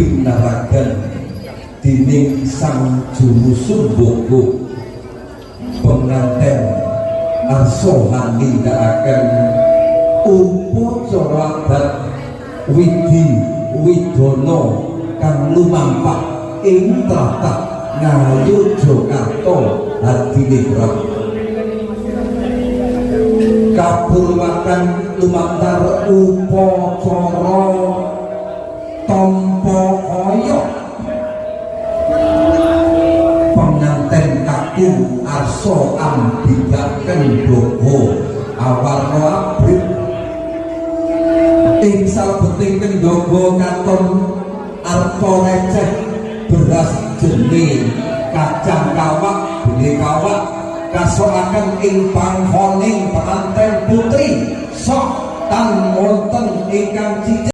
binaragan dining sang juru sumbogo penganten arso nindakaken upacara adat widi widono kang lumampah ing tlatah Ngayogyakarta hadinipun kapurwakan lumantar upacara tampa kaya penganten kakung arsa ambigaken dawa awarna abrit ing sabeting kendhaga katon arta receh beras jene kacang kawak bile kawak kasokaken ing panghoning penganten putri sok tan wonten ingkang